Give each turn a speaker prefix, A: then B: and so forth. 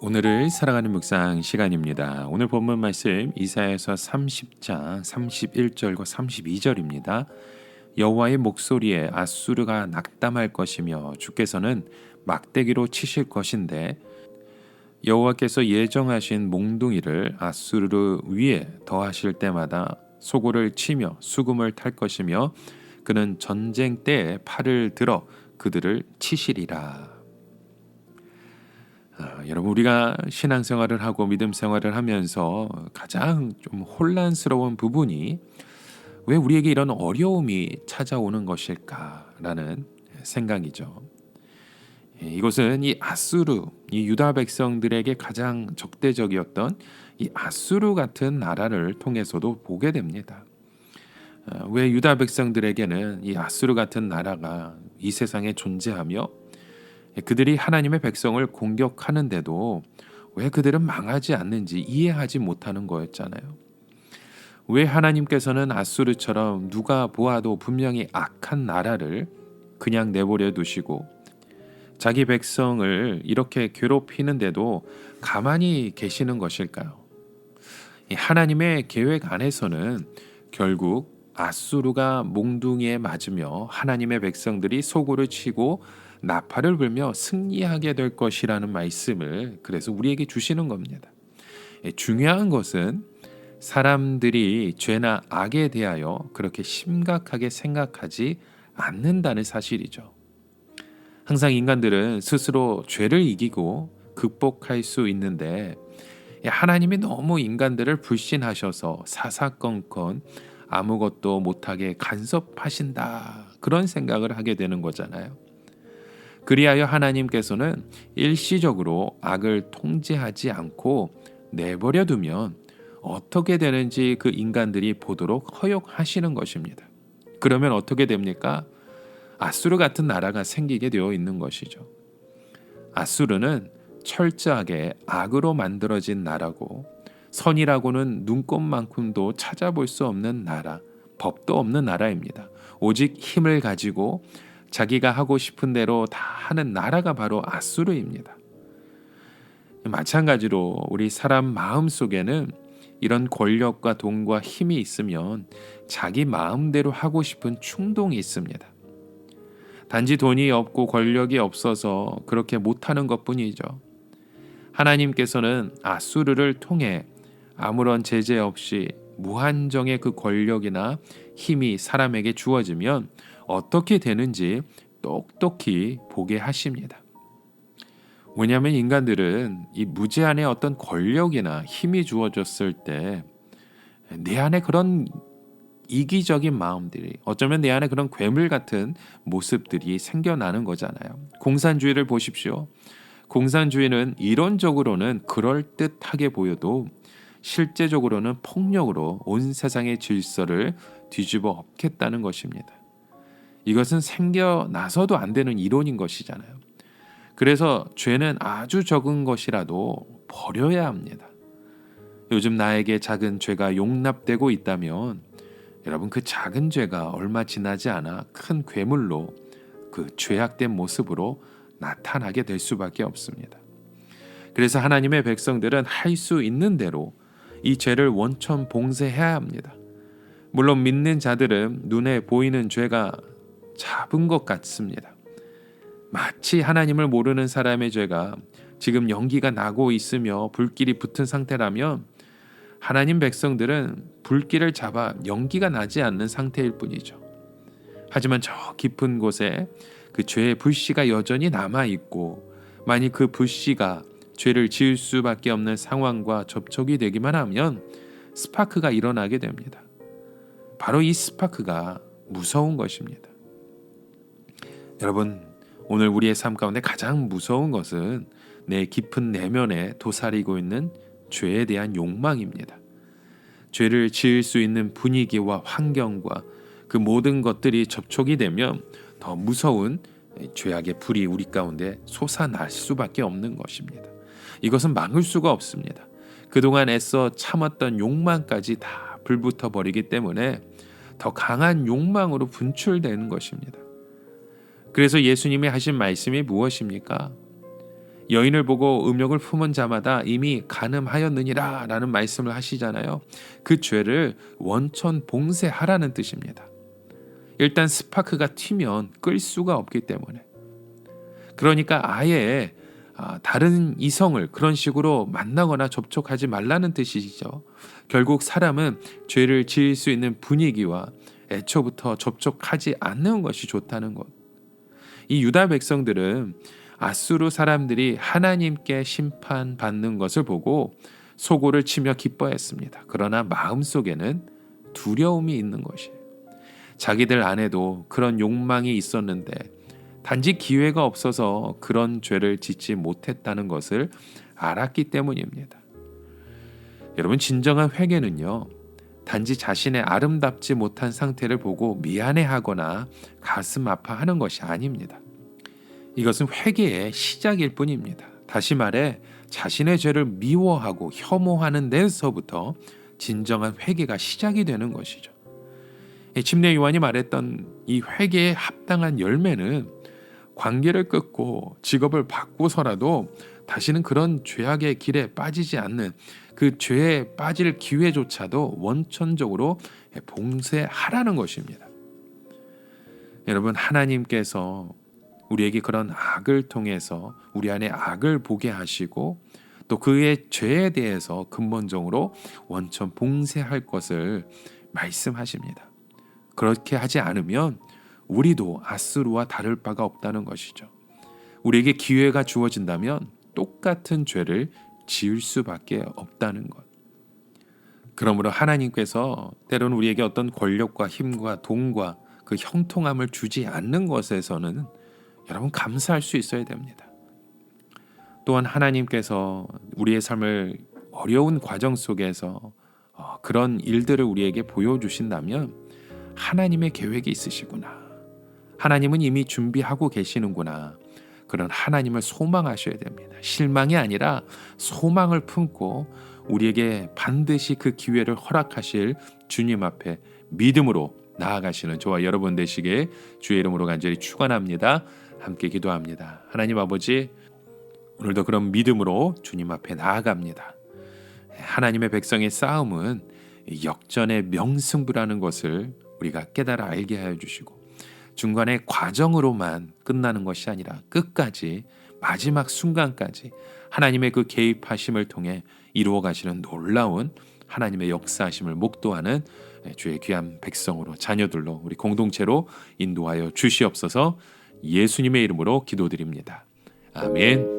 A: 오늘을 사랑하는 묵상 시간입니다. 오늘 본문 말씀 이사야서 30장 31절과 32절입니다. 여호와의 목소리에 아수르가 낙담할 것이며 주께서는 막대기로 치실 것인데 여호와께서 예정하신 몽둥이를 아수르 위에 더하실 때마다 소고를 치며 수금을 탈 것이며 그는 전쟁 때에 팔을 들어 그들을 치시리라. 여러분, 우리가 신앙생활을 하고 믿음 생활을 하면서 가장 좀 혼란스러운 부분이 왜 우리에게 이런 어려움이 찾아오는 것일까라는 생각이죠. 이것은 이 아수르, 이 유다 백성들에게 가장 적대적이었던 이 아수르 같은 나라를 통해서도 보게 됩니다. 왜 유다 백성들에게는 이 아수르 같은 나라가 이 세상에 존재하며 그들이 하나님의 백성을 공격하는데도 왜 그들은 망하지 않는지 이해하지 못하는 거였잖아요. 왜 하나님께서는 아수르처럼 누가 보아도 분명히 악한 나라를 그냥 내버려 두시고 자기 백성을 이렇게 괴롭히는데도 가만히 계시는 것일까요? 하나님의 계획 안에서는 결국 아수르가 몽둥이에 맞으며 하나님의 백성들이 소고를 치고 나팔을 불며 승리하게 될 것이라는 말씀을 그래서 우리에게 주시는 겁니다. 중요한 것은 사람들이 죄나 악에 대하여 그렇게 심각하게 생각하지 않는다는 사실이죠. 항상 인간들은 스스로 죄를 이기고 극복할 수 있는데 하나님이 너무 인간들을 불신하셔서 사사건건 아무것도 못하게 간섭하신다, 그런 생각을 하게 되는 거잖아요. 그리하여 하나님께서는 일시적으로 악을 통제하지 않고 내버려 두면 어떻게 되는지 그 인간들이 보도록 허용하시는 것입니다. 그러면 어떻게 됩니까? 아수르 같은 나라가 생기게 되어 있는 것이죠. 아수르는 철저하게 악으로 만들어진 나라고 선이라고는 눈꼽만큼도 찾아볼 수 없는 나라, 법도 없는 나라입니다. 오직 힘을 가지고 자기가 하고 싶은 대로 다 하는 나라가 바로 아수르입니다. 마찬가지로 우리 사람 마음 속에는 이런 권력과 돈과 힘이 있으면 자기 마음대로 하고 싶은 충동이 있습니다. 단지 돈이 없고 권력이 없어서 그렇게 못하는 것뿐이죠. 하나님께서는 아수르를 통해 아무런 제재 없이 무한정의 그 권력이나 힘이 사람에게 주어지면 어떻게 되는지 똑똑히 보게 하십니다. 왜냐하면 인간들은 이 무제한의 어떤 권력이나 힘이 주어졌을 때 내 안에 그런 이기적인 마음들이, 어쩌면 내 안에 그런 괴물 같은 모습들이 생겨나는 거잖아요. 공산주의를 보십시오. 공산주의는 이론적으로는 그럴듯하게 보여도 실제적으로는 폭력으로 온 세상의 질서를 뒤집어 엎겠다는 것입니다. 이것은 생겨나서도 안 되는 이론인 것이잖아요. 그래서 죄는 아주 적은 것이라도 버려야 합니다. 요즘 나에게 작은 죄가 용납되고 있다면 여러분, 그 작은 죄가 얼마 지나지 않아 큰 괴물로, 그 죄악된 모습으로 나타나게 될 수밖에 없습니다. 그래서 하나님의 백성들은 할 수 있는 대로 이 죄를 원천 봉쇄해야 합니다. 물론 믿는 자들은 눈에 보이는 죄가 작은 것 같습니다. 마치 하나님을 모르는 사람의 죄가 지금 연기가 나고 있으며 불길이 붙은 상태라면 하나님 백성들은 불길을 잡아 연기가 나지 않는 상태일 뿐이죠. 하지만 저 깊은 곳에 그 죄의 불씨가 여전히 남아있고 만일 그 불씨가 죄를 지을 수밖에 없는 상황과 접촉이 되기만 하면 스파크가 일어나게 됩니다. 바로 이 스파크가 무서운 것입니다. 여러분, 오늘 우리의 삶 가운데 가장 무서운 것은 내 깊은 내면에 도사리고 있는 죄에 대한 욕망입니다. 죄를 지을 수 있는 분위기와 환경과 그 모든 것들이 접촉이 되면 더 무서운 죄악의 불이 우리 가운데 솟아날 수밖에 없는 것입니다. 이것은 막을 수가 없습니다. 그동안 애써 참았던 욕망까지 다 불붙어 버리기 때문에 더 강한 욕망으로 분출되는 것입니다. 그래서 예수님이 하신 말씀이 무엇입니까? 여인을 보고 음욕을 품은 자마다 이미 간음하였느니라 라는 말씀을 하시잖아요. 그 죄를 원천 봉쇄하라는 뜻입니다. 일단 스파크가 튀면 끌 수가 없기 때문에. 그러니까 아예 다른 이성을 그런 식으로 만나거나 접촉하지 말라는 뜻이죠. 결국 사람은 죄를 지을 수 있는 분위기와 애초부터 접촉하지 않는 것이 좋다는 것. 이 유다 백성들은 아수르 사람들이 하나님께 심판받는 것을 보고 소고를 치며 기뻐했습니다. 그러나 마음속에는 두려움이 있는 것이에요. 자기들 안에도 그런 욕망이 있었는데 단지 기회가 없어서 그런 죄를 짓지 못했다는 것을 알았기 때문입니다. 여러분, 진정한 회개는요, 단지 자신의 아름답지 못한 상태를 보고 미안해하거나 가슴 아파하는 것이 아닙니다. 이것은 회개의 시작일 뿐입니다. 다시 말해 자신의 죄를 미워하고 혐오하는 데서부터 진정한 회개가 시작이 되는 것이죠. 침례 요한이 말했던 이 회개에 합당한 열매는 관계를 끊고 직업을 바꾸서라도 다시는 그런 죄악의 길에 빠지지 않는, 그 죄에 빠질 기회조차도 원천적으로 봉쇄하라는 것입니다. 여러분, 하나님께서 우리에게 그런 악을 통해서 우리 안에 악을 보게 하시고 또 그의 죄에 대해서 근본적으로 원천 봉쇄할 것을 말씀하십니다. 그렇게 하지 않으면 우리도 아수르와 다를 바가 없다는 것이죠. 우리에게 기회가 주어진다면 똑같은 죄를 지을 수밖에 없다는 것. 그러므로 하나님께서 때로는 우리에게 어떤 권력과 힘과 돈과 그 형통함을 주지 않는 것에서는 여러분 감사할 수 있어야 됩니다. 또한 하나님께서 우리의 삶을 어려운 과정 속에서 그런 일들을 우리에게 보여주신다면 하나님의 계획이 있으시구나. 하나님은 이미 준비하고 계시는구나. 그런 하나님을 소망하셔야 됩니다. 실망이 아니라 소망을 품고 우리에게 반드시 그 기회를 허락하실 주님 앞에 믿음으로 나아가시는 저와 여러분 되시길 주의 이름으로 간절히 축원합니다. 함께 기도합니다. 하나님 아버지, 오늘도 그런 믿음으로 주님 앞에 나아갑니다. 하나님의 백성의 싸움은 역전의 명승부라는 것을 우리가 깨달아 알게 하여 주시고 중간의 과정으로만 끝나는 것이 아니라 끝까지 마지막 순간까지 하나님의 그 개입하심을 통해 이루어 가시는 놀라운 하나님의 역사하심을 목도하는 주의 귀한 백성으로, 자녀들로, 우리 공동체로 인도하여 주시옵소서. 예수님의 이름으로 기도드립니다. 아멘.